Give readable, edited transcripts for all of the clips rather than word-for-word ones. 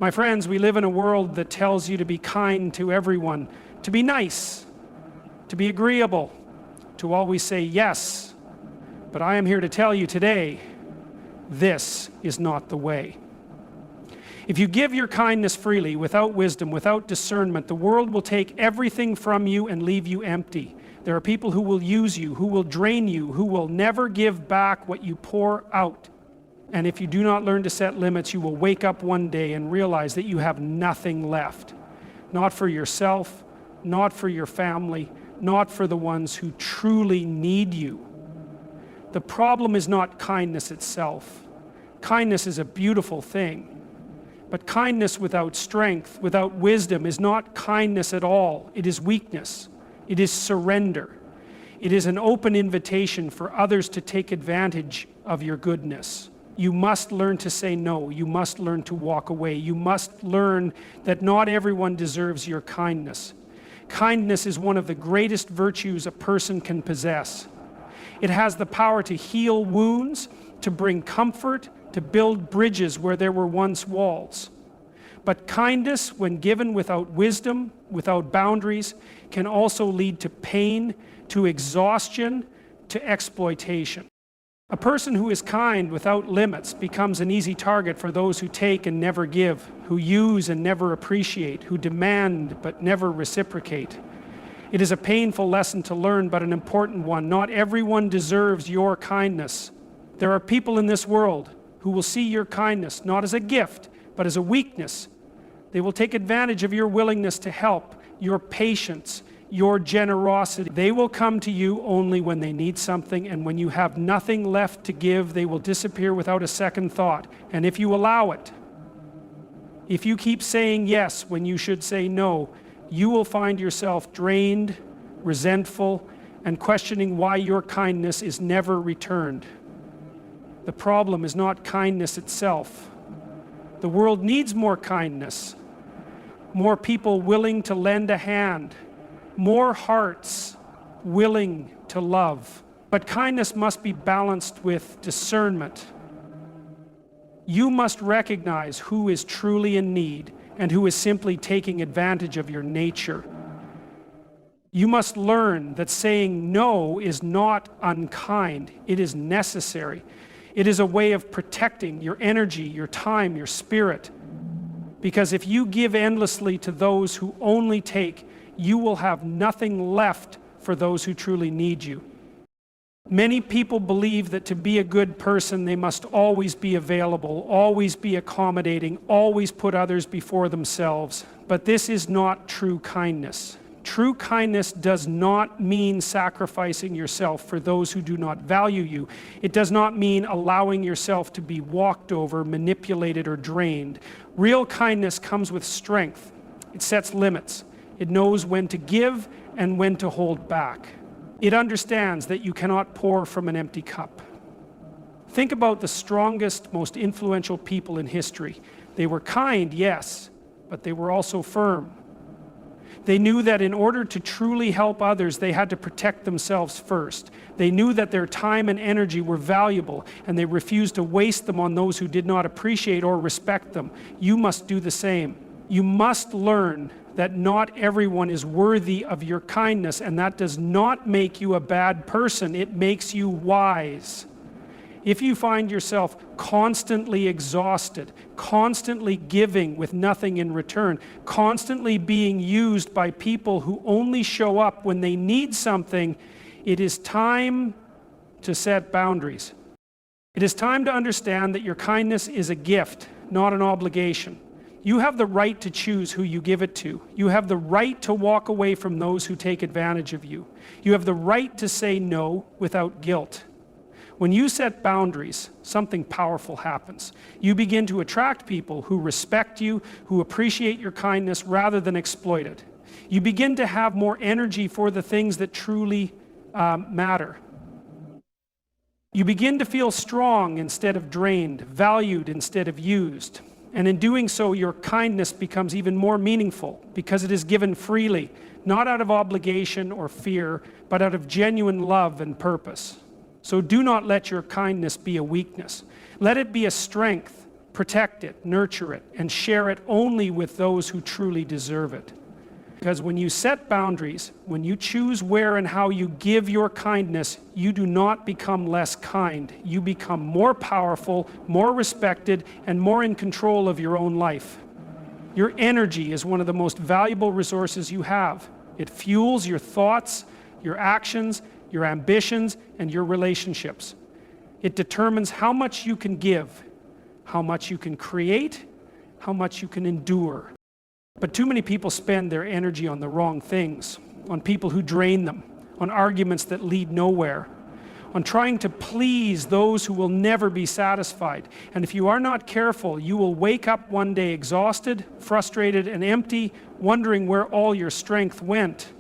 My friends, we live in a world that tells you to be kind to everyone, to be nice, to be agreeable, to always say yes. But I am here to tell you today, this is not the way. If you give your kindness freely, without wisdom, without discernment, the world will take everything from you and leave you empty. There are people who will use you, who will drain you, who will never give back what you pour out. And if you do not learn to set limits, you will wake up one day and realize that you have nothing left. Not for yourself, not for your family, not for the ones who truly need you. The problem is not kindness itself. Kindness is a beautiful thing. But kindness without strength, without wisdom, is not kindness at all. It is weakness. It is surrender. It is an open invitation for others to take advantage of your goodness. You must learn to say no. You must learn to walk away. You must learn that not everyone deserves your kindness. Kindness is one of the greatest virtues a person can possess. It has the power to heal wounds, to bring comfort, to build bridges where there were once walls. But kindness, when given without wisdom, without boundaries, can also lead to pain, to exhaustion, to exploitation. A person who is kind without limits becomes an easy target for those who take and never give, who use and never appreciate, who demand but never reciprocate. It is a painful lesson to learn, but an important one. Not everyone deserves your kindness. There are people in this world who will see your kindness not as a gift, but as a weakness. They will take advantage of your willingness to help, your patience, your generosity. They will come to you only when they need something, and when you have nothing left to give, they will disappear without a second thought. And if you allow it, if you keep saying yes when you should say no, you will find yourself drained, resentful, and questioning why your kindness is never returned. The problem is not kindness itself. The world needs more kindness, more people willing to lend a hand, more hearts willing to love. But kindness must be balanced with discernment. You must recognize who is truly in need and who is simply taking advantage of your nature. You must learn that saying no is not unkind. It is necessary. It is a way of protecting your energy, your time, your spirit. Because if you give endlessly to those who only take, you will have nothing left for those who truly need you. Many people believe that to be a good person, they must always be available, always be accommodating, always put others before themselves. But this is not true kindness. True kindness does not mean sacrificing yourself for those who do not value you. It does not mean allowing yourself to be walked over, manipulated, or drained. Real kindness comes with strength. It sets limits. It knows when to give and when to hold back. It understands that you cannot pour from an empty cup. Think about the strongest, most influential people in history. They were kind, yes, but they were also firm. They knew that in order to truly help others, they had to protect themselves first. They knew that their time and energy were valuable, and they refused to waste them on those who did not appreciate or respect them. You must do the same. You must learn that not everyone is worthy of your kindness, and that does not make you a bad person. It makes you wise. If you find yourself constantly exhausted, constantly giving with nothing in return, constantly being used by people who only show up when they need something, it is time to set boundaries. It is time to understand that your kindness is a gift, not an obligation. You have the right to choose who you give it to. You have the right to walk away from those who take advantage of you. You have the right to say no without guilt. When you set boundaries, something powerful happens. You begin to attract people who respect you, who appreciate your kindness rather than exploit it. You begin to have more energy for the things that truly matter. You begin to feel strong instead of drained, valued instead of used. And in doing so, your kindness becomes even more meaningful because it is given freely, not out of obligation or fear, but out of genuine love and purpose. So do not let your kindness be a weakness. Let it be a strength. Protect it, nurture it, and share it only with those who truly deserve it. Because when you set boundaries, when you choose where and how you give your kindness, you do not become less kind. You become more powerful, more respected, and more in control of your own life. Your energy is one of the most valuable resources you have. It fuels your thoughts, your actions, your ambitions, and your relationships. It determines how much you can give, how much you can create, how much you can endure. But too many people spend their energy on the wrong things, on people who drain them, on arguments that lead nowhere, on trying to please those who will never be satisfied. And if you are not careful, you will wake up one day exhausted, frustrated, and empty, wondering where all your strength went.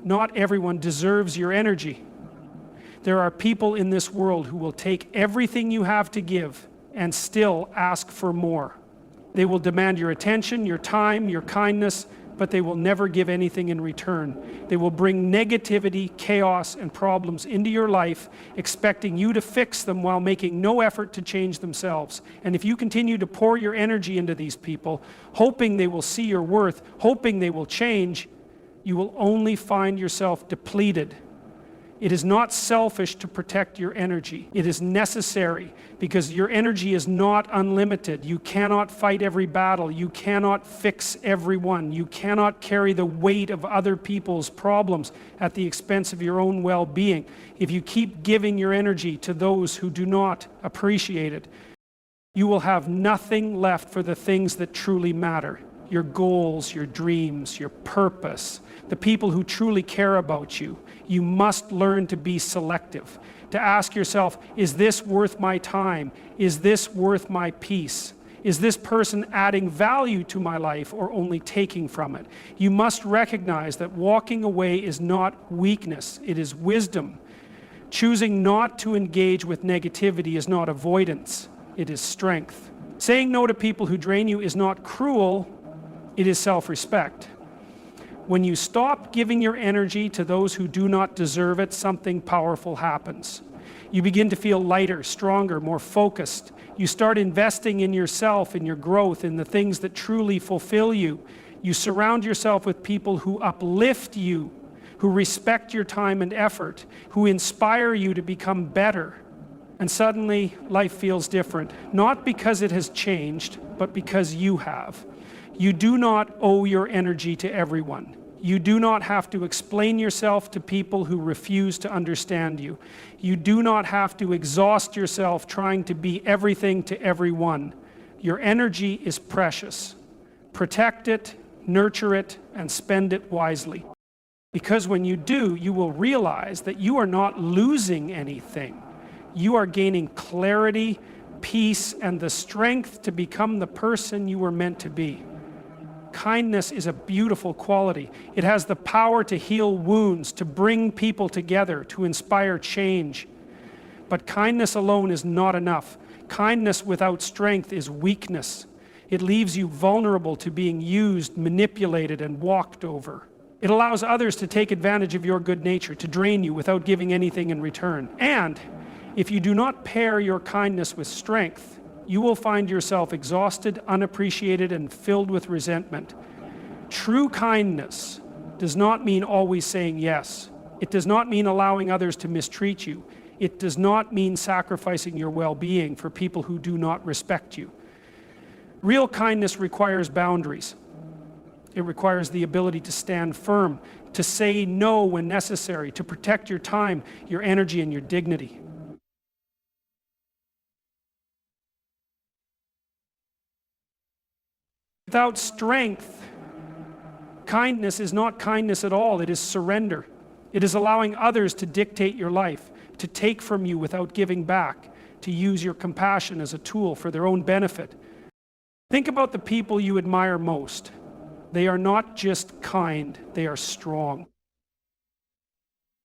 Not everyone deserves your energy. There are people in this world who will take everything you have to give and still ask for more. They will demand your attention, your time, your kindness, but they will never give anything in return. They will bring negativity, chaos, and problems into your life, expecting you to fix them while making no effort to change themselves. And if you continue to pour your energy into these people, hoping they will see your worth, hoping they will change, you will only find yourself depleted. It is not selfish to protect your energy. It is necessary because your energy is not unlimited. You cannot fight every battle. You cannot fix everyone. You cannot carry the weight of other people's problems at the expense of your own well-being. If you keep giving your energy to those who do not appreciate it, you will have nothing left for the things that truly matter. Your goals, your dreams, your purpose, the people who truly care about you. You must learn to be selective, to ask yourself, is this worth my time? Is this worth my peace? Is this person adding value to my life or only taking from it? You must recognize that walking away is not weakness, it is wisdom. Choosing not to engage with negativity is not avoidance, it is strength. Saying no to people who drain you is not cruel, it is self-respect. When you stop giving your energy to those who do not deserve it, something powerful happens. You begin to feel lighter, stronger, more focused. You start investing in yourself, in your growth, in the things that truly fulfill you. You surround yourself with people who uplift you, who respect your time and effort, who inspire you to become better. And suddenly, life feels different. Not because it has changed, but because you have. You do not owe your energy to everyone. You do not have to explain yourself to people who refuse to understand you. You do not have to exhaust yourself trying to be everything to everyone. Your energy is precious. Protect it, nurture it, and spend it wisely. Because when you do, you will realize that you are not losing anything. You are gaining clarity, peace, and the strength to become the person you were meant to be. Kindness is a beautiful quality. It has the power to heal wounds, to bring people together, to inspire change. But kindness alone is not enough. Kindness without strength is weakness. It leaves you vulnerable to being used, manipulated, and walked over. It allows others to take advantage of your good nature, to drain you without giving anything in return. And if you do not pair your kindness with strength, you will find yourself exhausted, unappreciated, and filled with resentment. True kindness does not mean always saying yes. It does not mean allowing others to mistreat you. It does not mean sacrificing your well-being for people who do not respect you. Real kindness requires boundaries. It requires the ability to stand firm, to say no when necessary, to protect your time, your energy, and your dignity. Without strength, kindness is not kindness at all. It is surrender. It is allowing others to dictate your life, to take from you without giving back, to use your compassion as a tool for their own benefit. Think about the people you admire most. They are not just kind, they are strong.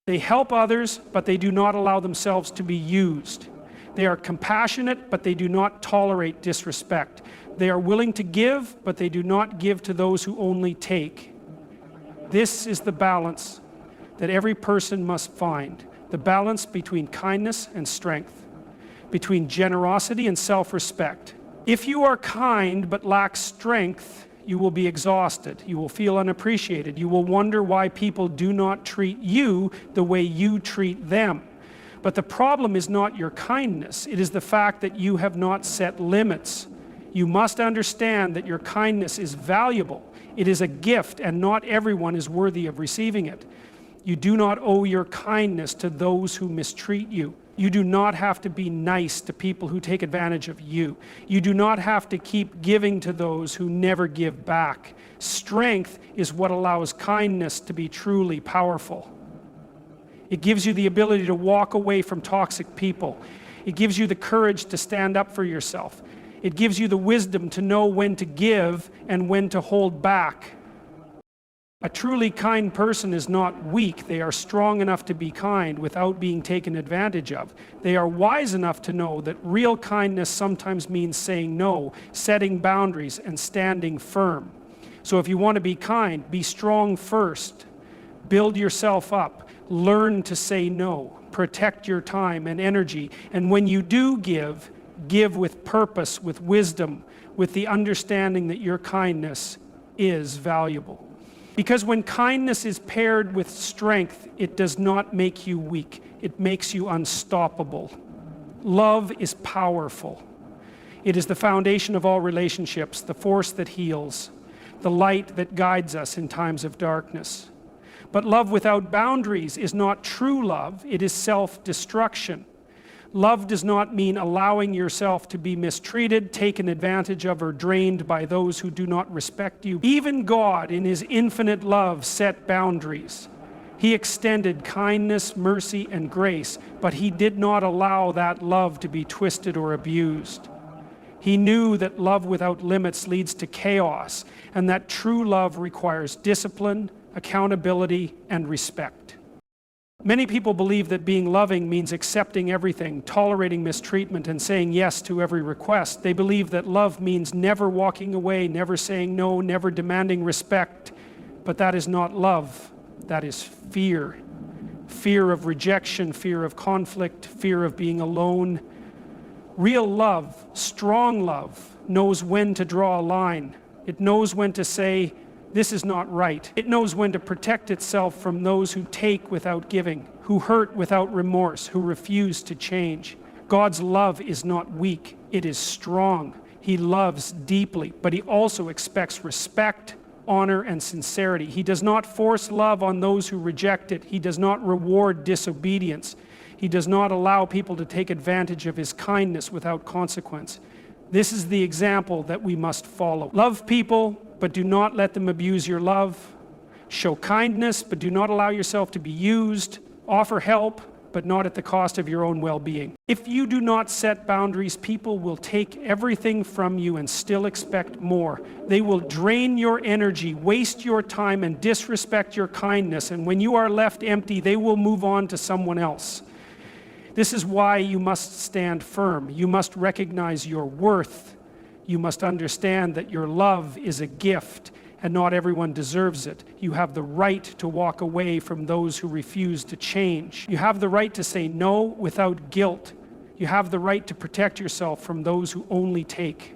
They help others, but they do not allow themselves to be used. They are compassionate, but they do not tolerate disrespect. They are willing to give, but they do not give to those who only take. This is the balance that every person must find. The balance between kindness and strength, between generosity and self-respect, If you are kind but lack strength, you will be exhausted. You will feel unappreciated. You will wonder why people do not treat you the way you treat them. But the problem is not your kindness. It is the fact that you have not set limits. You must understand that your kindness is valuable. It is a gift, and not everyone is worthy of receiving it. You do not owe your kindness to those who mistreat you. You do not have to be nice to people who take advantage of you. You do not have to keep giving to those who never give back. Strength is what allows kindness to be truly powerful. It gives you the ability to walk away from toxic people. It gives you the courage to stand up for yourself. It gives you the wisdom to know when to give and when to hold back. A truly kind person is not weak. They are strong enough to be kind without being taken advantage of. They are wise enough to know that real kindness sometimes means saying no, setting boundaries, and standing firm. So if you want to be kind, be strong first. Build yourself up. Learn to say no. Protect your time and energy. And when you do give, give with purpose, with wisdom, with the understanding that your kindness is valuable. Because when kindness is paired with strength, it does not make you weak. It makes you unstoppable. Love is powerful. It is the foundation of all relationships, the force that heals, the light that guides us in times of darkness. But love without boundaries is not true love. It is self-destruction. Love does not mean allowing yourself to be mistreated, taken advantage of, or drained by those who do not respect you. Even God, in His infinite love, set boundaries. He extended kindness, mercy, and grace, but He did not allow that love to be twisted or abused. He knew that love without limits leads to chaos, and that true love requires discipline, accountability, and respect. Many people believe that being loving means accepting everything, tolerating mistreatment, and saying yes to every request. They believe that love means never walking away, never saying no, never demanding respect. But that is not love. That is fear. Fear of rejection, fear of conflict, fear of being alone. Real love, strong love, knows when to draw a line. It knows when to say, this is not right. It knows when to protect itself from those who take without giving, who hurt without remorse, who refuse to change. God's love is not weak, it is strong. He loves deeply, but He also expects respect, honor, and sincerity. He does not force love on those who reject it. He does not reward disobedience. He does not allow people to take advantage of His kindness without consequence. This is the example that we must follow. Love people, but do not let them abuse your love. Show kindness, but do not allow yourself to be used. Offer help, but not at the cost of your own well-being. If you do not set boundaries, people will take everything from you and still expect more. They will drain your energy, waste your time, and disrespect your kindness. And when you are left empty, they will move on to someone else. This is why you must stand firm. You must recognize your worth. You must understand that your love is a gift and not everyone deserves it. You have the right to walk away from those who refuse to change. You have the right to say no without guilt. You have the right to protect yourself from those who only take.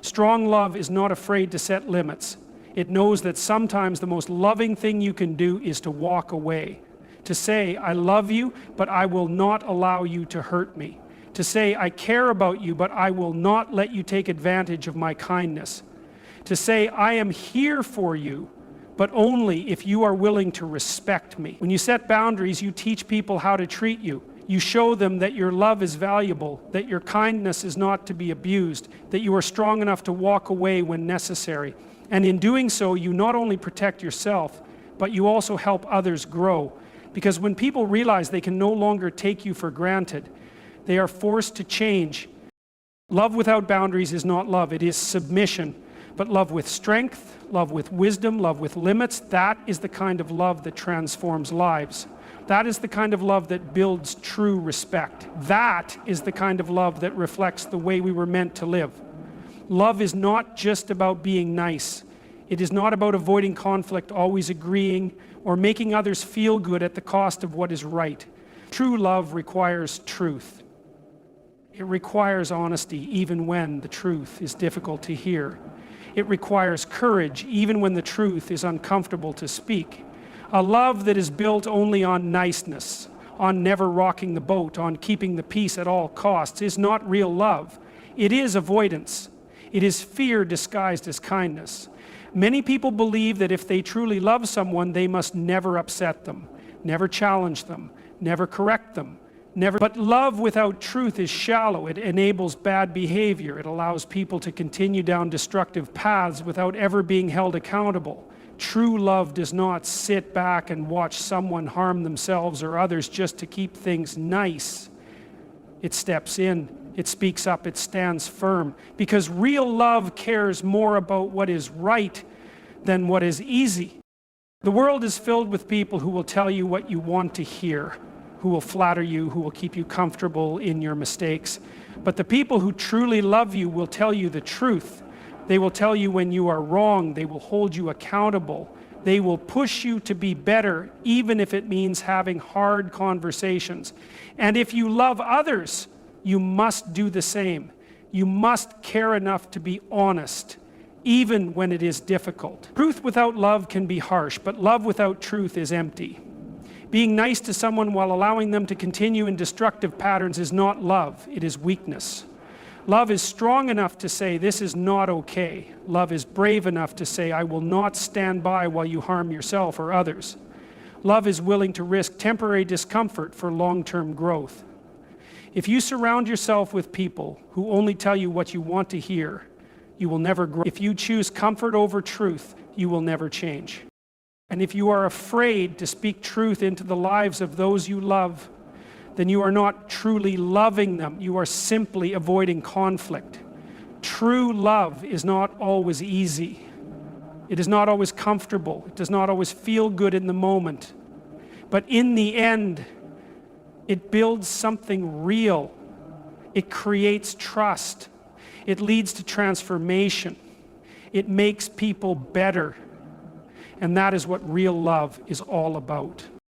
Strong love is not afraid to set limits. It knows that sometimes the most loving thing you can do is to walk away. To say, I love you, but I will not allow you to hurt me. To say, I care about you, but I will not let you take advantage of my kindness. To say, I am here for you, but only if you are willing to respect me. When you set boundaries, you teach people how to treat you. You show them that your love is valuable, that your kindness is not to be abused, that you are strong enough to walk away when necessary. And in doing so, you not only protect yourself, but you also help others grow. Because when people realize they can no longer take you for granted, they are forced to change. Love without boundaries is not love, it is submission. But love with strength, love with wisdom, love with limits, that is the kind of love that transforms lives. That is the kind of love that builds true respect. That is the kind of love that reflects the way we were meant to live. Love is not just about being nice. It is not about avoiding conflict, always agreeing, or making others feel good at the cost of what is right. True love requires truth. It It requires honesty even when the truth is difficult to hear. It requires courage even when the truth is uncomfortable to speak. A love that is built only on niceness, on never rocking the boat, on keeping the peace at all costs, is not real love. It is avoidance. It is fear disguised as kindness. Many people believe that if they truly love someone, they must never upset them, never challenge them, never correct them, never. But love without truth is shallow. It enables bad behavior. It allows people to continue down destructive paths without ever being held accountable. True love does not sit back and watch someone harm themselves or others just to keep things nice. It steps in, it speaks up, it stands firm. Because real love cares more about what is right than what is easy. The world is filled with people who will tell you what you want to hear, who will flatter you, who will keep you comfortable in your mistakes. But the people who truly love you will tell you the truth. They will tell you when you are wrong. They will hold you accountable. They will push you to be better, even if it means having hard conversations. And if you love others, you must do the same. You must care enough to be honest, even when it is difficult. Truth without love can be harsh, but love without truth is empty. Being nice to someone while allowing them to continue in destructive patterns is not love, it is weakness. Love is strong enough to say, this is not okay. Love is brave enough to say, I will not stand by while you harm yourself or others. Love is willing to risk temporary discomfort for long-term growth. If you surround yourself with people who only tell you what you want to hear, you will never grow. If you choose comfort over truth, you will never change. And if you are afraid to speak truth into the lives of those you love, then you are not truly loving them. You are simply avoiding conflict. True love is not always easy. It is not always comfortable. It does not always feel good in the moment. But in the end, it builds something real. It creates trust. It leads to transformation. It makes people better. And that is what real love is all about.